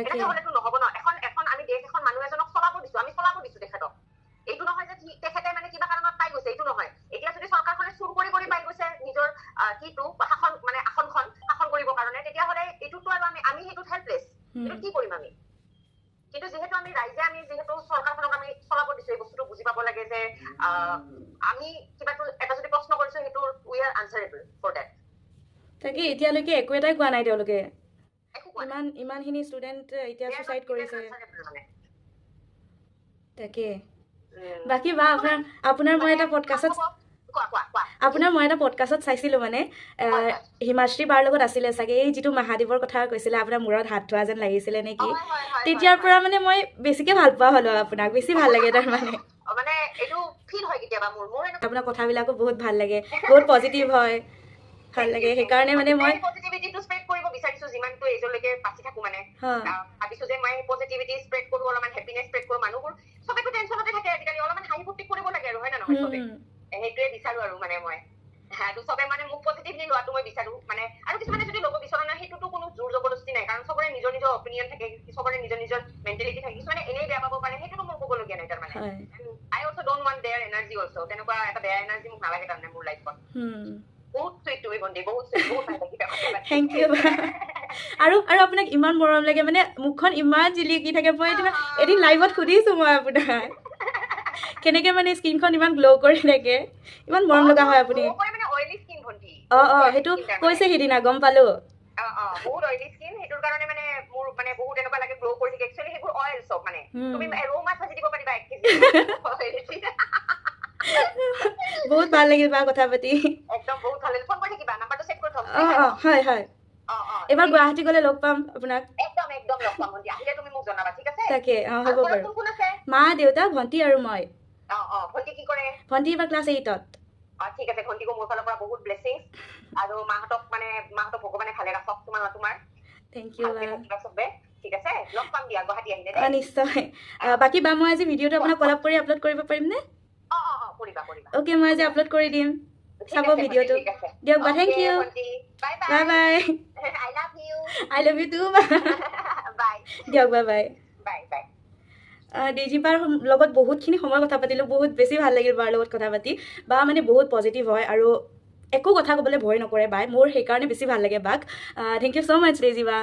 এনেকৈ হ'লেতো নহ'ব ন। এখন আমি দেশ এখন মানুহ এজনক চলাব দিছোঁ, আমি চলাব দিছোঁ তেখেতক। এইটো নহয় যে তেখেতে মানে কিবা কাৰণত পাই গৈছে, এইটো নহয়। এতিয়া যদি চৰকাৰখনে চুৰ কৰি পাই গৈছে নিজৰ কিটো আসনখন শাসন কৰিবৰ কাৰণে, তেতিয়াহ'লে এইটোতো আৰু আমি সেইটোত হেল্পলেছ। এইটো কি কৰিম আমি? কিন্তু যিহেতু আমি ৰাইজে যিহেতু চৰকাৰখনক আমি চলাব দিছোঁ, এই বস্তুটো বুজি পাব লাগে যে আমি এটা যদি প্ৰশ্ন কৰিছোঁ, সেইটো উই আৰ আনচাৰেবল ফৰ ডেট। তাকে এতিয়ালৈকে একো এটাই কোৱা নাই তেওঁলোকে। ইমানখিনি ষ্টুডেণ্ট এতিয়া ছুচাইড কৰিছে। তাকে বাকী বা আপোনাৰ মই এটা পডকাষ্টত চাইছিলোঁ মানে হিমাশ্ৰী বাৰ লগত আছিলে চাগে, এই যিটো মহাদেৱৰ কথা কৈছিলে, আপোনাৰ মূৰত হাত ধোৱা যেন লাগিছিলে নেকি? তেতিয়াৰ পৰা মানে মই বেছিকে ভাল পোৱা হ'লো আপোনাক, বেছি ভাল লাগে তাৰমানে। আপোনাৰ কথাবিলাকো বহুত ভাল লাগে, বহুত পজিটিভ হয়, ভাল লাগে। সেইকাৰণে মানে মই পজিটিভিটিটো স্প্ৰেড কৰিব বিচাৰিছোঁ যিমানটো এজলৈকে বাচি থাকোঁ মানে। ভাবিছোঁ যে মই পজিটিভিটি স্প্ৰেড কৰোঁ, অলপমান হেপিনেছ স্প্ৰেড কৰোঁ। মানুহবোৰ চবেতো টেনচনতে থাকে আজিকালি, অলপমান হাঁহি ফূৰ্তি কৰিব লাগে আৰু, হয় নে নহয়? চবে সেইটোৱে বিচাৰোঁ আৰু মানে মই। আৰু চবে মানে মোক পজিটিভলি লোৱাটো মই বিচাৰোঁ মানে। আৰু কিছুমানে যদি ল'ব বিচৰা নাই, সেইটোতো কোনো জোৰ জবৰদস্তি নাই, কাৰণ চবৰে নিজৰ নিজৰ অপিনিয়ন থাকে, চবৰে নিজৰ নিজৰ মেণ্টেলিটি থাকে। কিছুমানে এনেই বেয়া পাব পাৰে, সেইটোতো মোৰ ক'বলগীয়া নাই তাৰমানে। I also' don't want their energy also'. তেনেকুৱা এটা বেয়া এনাৰ্জি মোক নালাগে তাৰমানে মোৰ লাইফত। বহুত চুইট তুমি ভণ্টি, বহুত চুইট, বহুত ভাল লাগিছে। Thank you. আৰু আপোনাক ইমান মৰম লাগে মানে, মুখখন ইমান জিলিকি থাকে। মই এদিন লাইভত সুধিছোঁ মই আপোনাক কেনেকে মানে স্কিনখন ইমান গ্ল' কৰি থাকে, ইমান মৰম লগা হয় আপুনি। সেইটো কৈছে সিদিনা, গম পালো। বহুত অইলি স্কিন, সেইটোৰ কাৰণে মানে মোৰ মানে বহুত এনেকুৱা লাগে গ্ল' কৰি থাকে। একচুৱেলি সেইবোৰ অইল চব মানে। তুমি ৰৌ মাছ ভাজি দিব পাৰিবা 1 কেজি। বহুত ভাল লাগিল বা কথা পাতি। একদম বহুত ভাল লাগিল। ফোন কৰি থাকিবা, নাম্বাৰটো ছেভ কৰি থ'ম। হয়। এবাৰ গুৱাহাটী গ'লে লগ পাম আপোনাক। একদম লগ পাম ভণ্টি। আহিলে তুমি মোক জনাবা, ঠিক আছে? তাকে হ'ব বাৰু। মা, দেউতা, ভণ্টি আৰু মই। ভণ্টি কি কৰে? ভণ্টি এইবাৰ ক্লাছ 8ত। ঠিক আছে, ভণ্টিকো মোৰ ফালৰ পৰা বহুত ব্লেছিংছ। আৰু মাহঁতক ভগৱানে ভালে ৰাখক তোমাৰ। থেংক ইউ বা। চবে ঠিক আছে, লগ পাম দিয়া গুৱাহাটী আহিলে। নিশ্চয়। বাকী বা, মই আজি ভিডিঅ'টো আপোনাক কলাপ কৰি আপলোড কৰিব পাৰিমনে? কৰিবা। অ'কে, মই আজি আপলোড কৰি দিম, চাব ভিডিঅ'টো। দিয়ক বা, thank you. Bye bye. I love you too বা। দিয়ক, বাই। ডেইজি বাৰ লগত বহুতখিনি সময় কথা পাতিলোঁ, বহুত বেছি ভাল লাগিল বাৰ লগত কথা পাতি। বা মানে বহুত পজিটিভ হয় আৰু একো কথা ক'বলৈ ভয় নকৰে বাই, মোৰ সেইকাৰণে বেছি ভাল লাগে বাক। Thank you so' much Daisy বা।